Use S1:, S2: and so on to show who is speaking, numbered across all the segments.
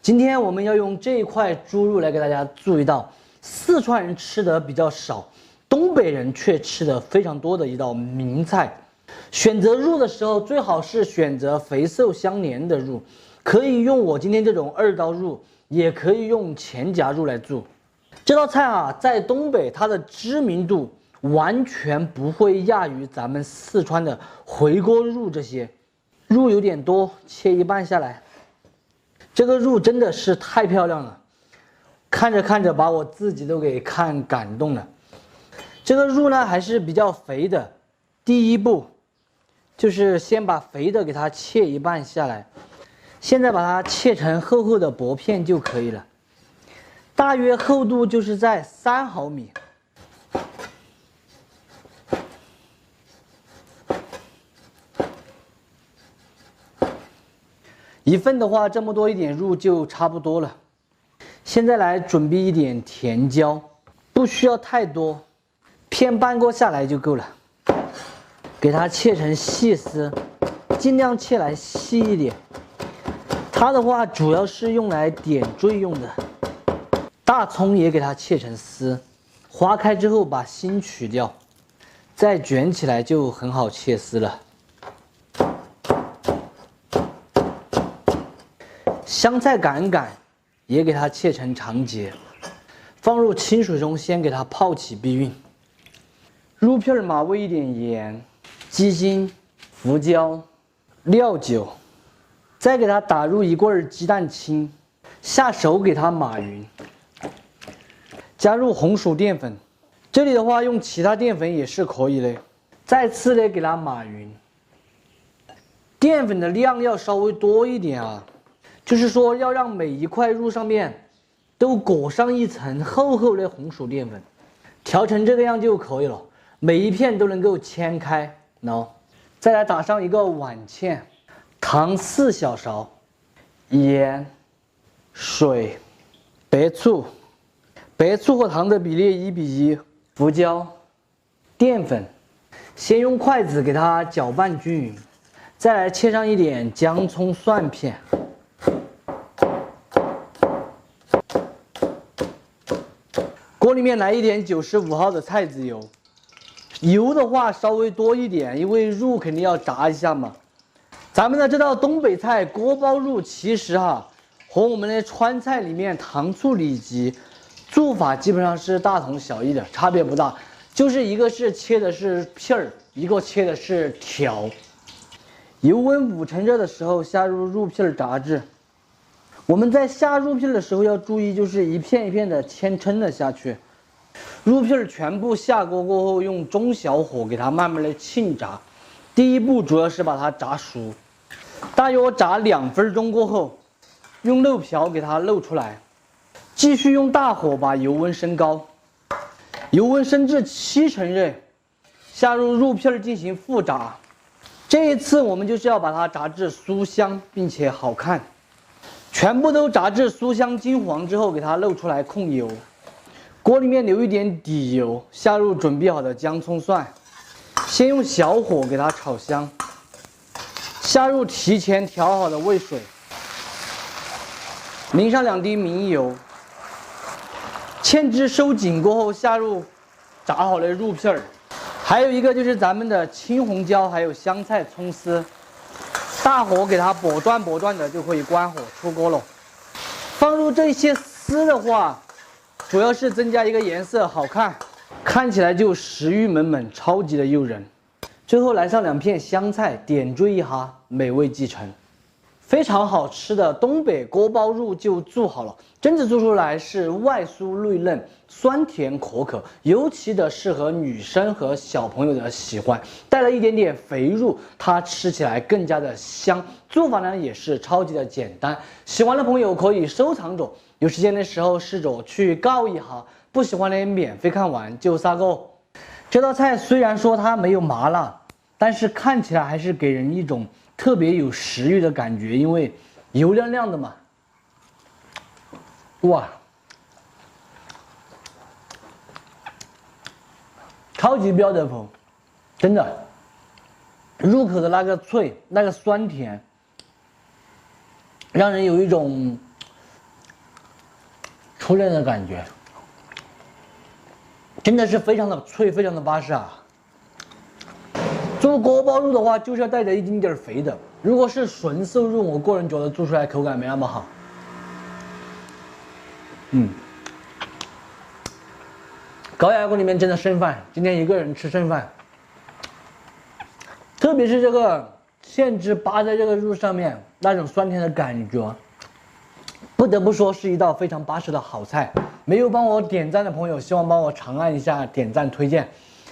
S1: 今天我们要用这一块猪肉来给大家做一道四川人吃的比较少，东北人却吃的非常多的一道名菜。选择肉的时候，最好是选择肥瘦相连的肉，可以用我今天这种2刀肉，也可以用前夹肉来做。这道菜啊，在东北它的知名度完全不会亚于咱们四川的回锅肉这些。肉有点多，切一半下来。这个肉真的是太漂亮了，看着看着把我自己都给看感动了。这个肉呢还是比较肥的，第一步就是先把肥的给它切一半下来，现在把它切成厚厚的薄片就可以了，大约厚度就是在3毫米。一份的话，这么多一点肉就差不多了。现在来准备一点甜椒，不需要太多，片半个下来就够了。给它切成细丝，尽量切来细一点。它的话主要是用来点缀用的。大葱也给它切成丝，划开之后把心取掉，再卷起来就很好切丝了。香菜杆也给它切成长节，放入清水中先给它泡起避孕。肉片码味一点盐、鸡精、胡椒、料酒，再给它打入1罐鸡蛋清，下手给它码匀。加入红薯淀粉，这里的话用其他淀粉也是可以的。再次的给它码匀，淀粉的量要稍微多一点啊。就是说，要让每一块肉上面都裹上一层厚厚的红薯淀粉，调成这个样就可以了。每一片都能够切开，再来打上1个碗芡，糖4小勺，盐、水、白醋，白醋和糖的比例1比1，胡椒、淀粉，先用筷子给它搅拌均匀，再来切上一点姜葱蒜片。锅里面来一点95号的菜籽油，油的话稍微多一点，因为肉肯定要炸一下嘛。咱们的这道东北菜锅包肉，其实和我们的川菜里面糖醋里脊做法基本上是大同小异的，差别不大，就是一个是切的是片儿，一个切的是条。油温5成热的时候下入肉片炸制。我们在下肉片的时候要注意，就是一片一片的扦称的下去。肉片全部下锅过后，用中小火给它慢慢的沁炸。第一步主要是把它炸熟，大约炸2分钟过后，用漏瓢给它漏出来，继续用大火把油温升高，油温升至7成热，下入肉片进行复炸。这一次我们就是要把它炸至酥香并且好看。全部都炸至酥香金黄之后，给它漏出来控油，锅里面留一点底油，下入准备好的姜葱蒜，先用小火给它炒香，下入提前调好的味水，淋上2滴明油，芡汁收紧过后，下入炸好的肉片儿，还有一个就是咱们的青红椒，还有香菜、葱丝。大火给它拨段的就可以关火出锅了。放入这些丝的话，主要是增加一个颜色好看，看起来就食欲满满，超级的诱人。最后来上2片香菜，点缀一下，美味继承。非常好吃的东北锅包肉就做好了，真正做出来是外酥内嫩，酸甜可口，尤其的适合女生和小朋友的喜欢。带了一点点肥肉，它吃起来更加的香。做法呢也是超级的简单，喜欢的朋友可以收藏着，有时间的时候试着去告一下，不喜欢的免费看完就撒个。这道菜虽然说它没有麻辣，但是看起来还是给人一种特别有食欲的感觉，因为油亮亮的嘛。哇，超级标的风，真的，入口的那个脆，那个酸甜，让人有一种出来的感觉，真的是非常的脆，非常的巴适啊。做锅包肉的话，就是要带着一丁点肥的。如果是纯瘦肉，我个人觉得做出来口感没那么好。高压锅里面真的剩饭，今天一个人吃剩饭。特别是这个芡汁扒在这个肉上面，那种酸甜的感觉，不得不说是一道非常巴适的好菜。没有帮我点赞的朋友，希望帮我长按一下点赞推荐。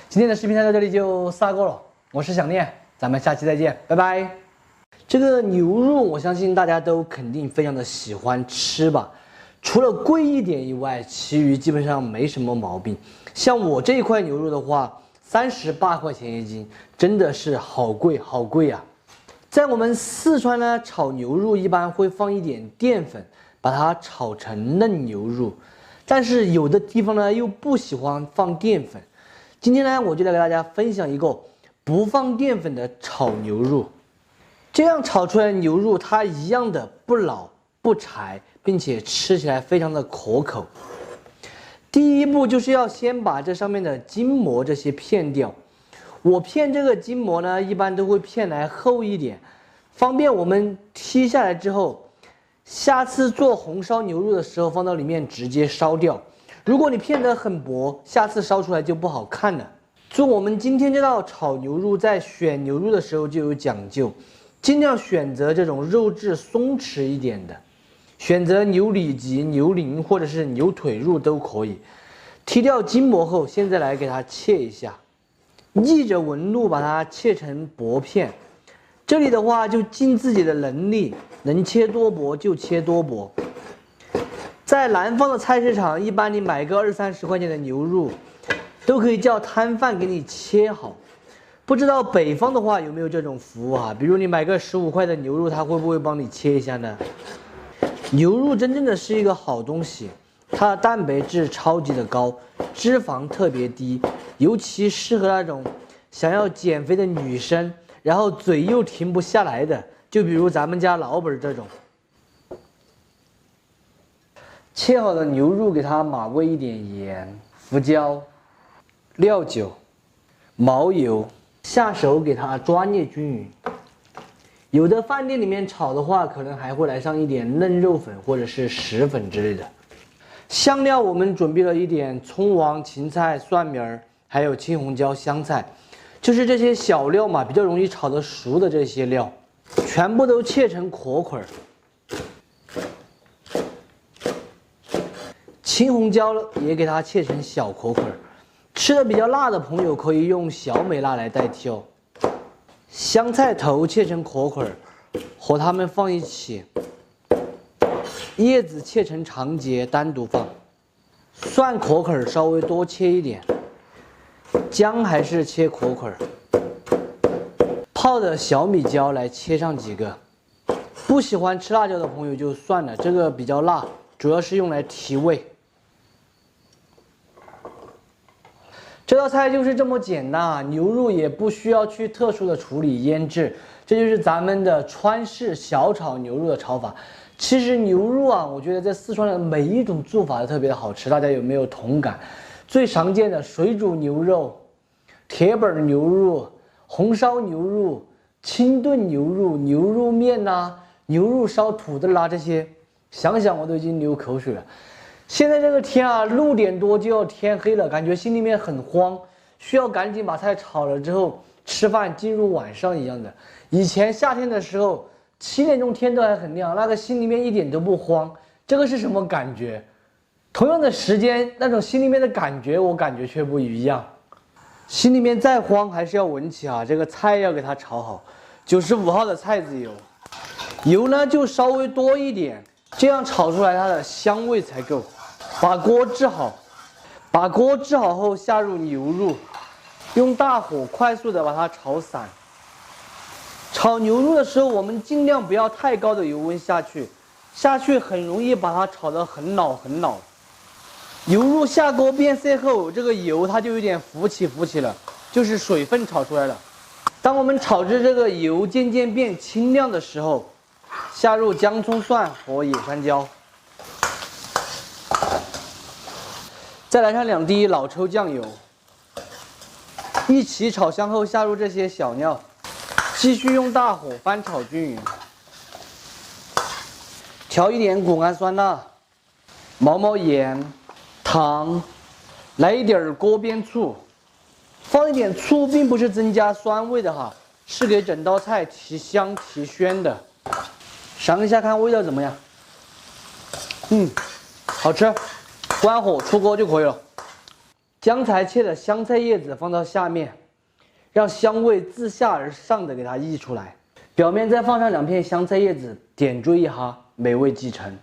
S1: 今天的视频到这里就撒够了，我是想念，咱们下期再见，拜拜。这个牛肉，我相信大家都肯定非常的喜欢吃吧。除了贵一点以外，其余基本上没什么毛病。像我这一块牛肉的话，38块钱一斤，真的是好贵好贵啊！在我们四川呢，炒牛肉一般会放一点淀粉，把它炒成嫩牛肉。但是有的地方呢又不喜欢放淀粉。今天呢，我就来给大家分享一个不放淀粉的炒牛肉。这样炒出来的牛肉，它一样的不老不柴，并且吃起来非常的可口。第一步就是要先把这上面的筋膜这些片掉。我片这个筋膜呢，一般都会片来厚一点，方便我们剔下来之后，下次做红烧牛肉的时候放到里面直接烧掉。如果你片得很薄，下次烧出来就不好看了。做我们今天这道炒牛肉，在选牛肉的时候就有讲究，尽量选择这种肉质松弛一点的。选择牛里脊、牛鳞或者是牛腿肉都可以。剔掉筋膜后，现在来给它切一下，逆着纹路把它切成薄片。这里的话就尽自己的能力，能切多薄就切多薄。在南方的菜市场，一般你买个20-30块钱的牛肉，都可以叫摊贩给你切好。不知道北方的话有没有这种服务啊？比如你买个15块的牛肉，他会不会帮你切一下呢？牛肉真正的是一个好东西，它的蛋白质超级的高，脂肪特别低，尤其适合那种想要减肥的女生，然后嘴又停不下来的，就比如咱们家老本这种。切好的牛肉给它码过一点盐、胡椒、料酒、毛油，下手给它抓捏均匀。有的饭店里面炒的话，可能还会来上一点嫩肉粉或者是石粉之类的。香料我们准备了一点葱王、芹菜、蒜苗，还有青红椒、香菜，就是这些小料嘛，比较容易炒得熟的这些料，全部都切成壳块。青红椒也给它切成小壳块，吃的比较辣的朋友可以用小美辣来代替哦。香菜头切成壳块，和它们放一起。叶子切成长节，单独放。蒜壳块稍微多切一点。姜还是切壳块。泡的小米椒来切上几个。不喜欢吃辣椒的朋友就算了，这个比较辣，主要是用来提味。这道菜就是这么简单啊，牛肉也不需要去特殊的处理腌制，这就是咱们的川式小炒牛肉的炒法。其实牛肉啊，我觉得在四川的每一种做法都特别的好吃，大家有没有同感？最常见的水煮牛肉、铁板牛肉、红烧牛肉、清炖牛肉、牛肉面呐、牛肉烧土豆啦，这些想想我都已经流口水了。现在这个天啊，6点多就要天黑了，感觉心里面很慌，需要赶紧把菜炒了之后吃饭，进入晚上一样的。以前夏天的时候，7点钟天都还很亮，那个心里面一点都不慌，这个是什么感觉？同样的时间，那种心里面的感觉，我感觉却不一样。心里面再慌，还是要闻起啊，这个菜要给它炒好。95号的菜籽油，油呢就稍微多一点，这样炒出来它的香味才够。把锅治好，把锅治好后下入牛肉，用大火快速的把它炒散。炒牛肉的时候，我们尽量不要太高的油温下去很容易把它炒得很老很老。牛肉下锅变色后，这个油它就有点浮起了，就是水分炒出来了。当我们炒至这个油渐渐变清亮的时候，下入姜葱蒜和野山椒。再来上2滴老抽酱油，一起炒香后下入这些小料，继续用大火翻炒均匀。调一点谷氨酸钠，毛毛盐、糖，来一点锅边醋。放一点醋并不是增加酸味的哈，是给整道菜提香提鲜的。尝一下看味道怎么样？好吃。关火出锅就可以了。将才切的香菜叶子放到下面，让香味自下而上的给它溢出来。表面再放上2片香菜叶子，点缀一哈，美味继承。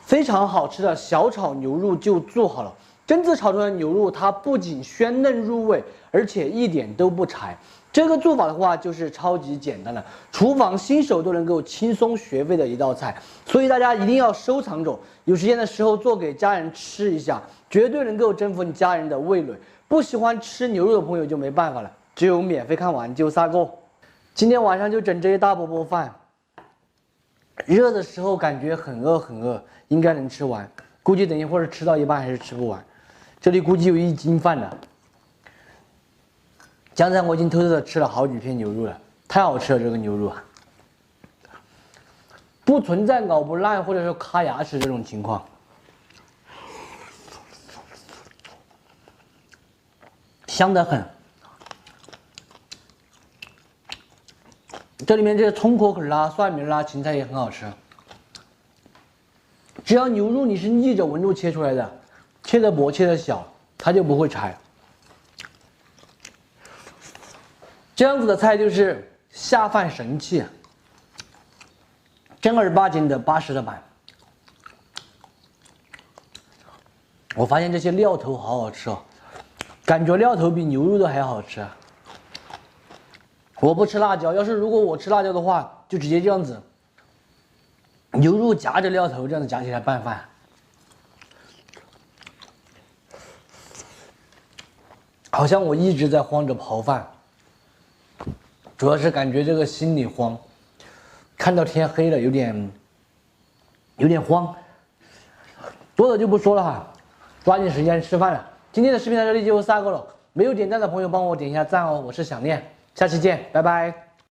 S1: 非常好吃的小炒牛肉就做好了。真子炒出来的牛肉，它不仅鲜嫩入味，而且一点都不柴。这个做法的话，就是超级简单的，厨房新手都能够轻松学会的一道菜。所以大家一定要收藏着，有时间的时候做给家人吃一下，绝对能够征服你家人的味蕾。不喜欢吃牛肉的朋友就没办法了，只有免费看完就撒够。今天晚上就整这一大饽饽饭，热的时候感觉很饿，应该能吃完。估计等一会儿吃到一半还是吃不完。这里估计有1斤饭呢。刚才我已经偷偷的吃了好几片牛肉了，太好吃了这个牛肉啊！不存在咬不烂或者说卡牙齿这种情况。香得很。这里面这些葱壳很辣，蒜苗啦，芹菜也很好吃。只要牛肉你是逆着纹路切出来的，切的薄切的小，它就不会柴。这样子的菜就是下饭神器，正儿八经的80的版。我发现这些料头好好吃哦，感觉料头比牛肉都还好吃。我不吃辣椒，要是如果我吃辣椒的话，就直接这样子，牛肉夹着料头这样子夹起来拌饭。好像我一直在慌着刨饭，主要是感觉这个心里慌，看到天黑了有点慌。多的就不说了哈，抓紧时间吃饭了。今天的视频到这里就撒够了，没有点赞的朋友帮我点一下赞哦，我是想念，下期见，拜拜。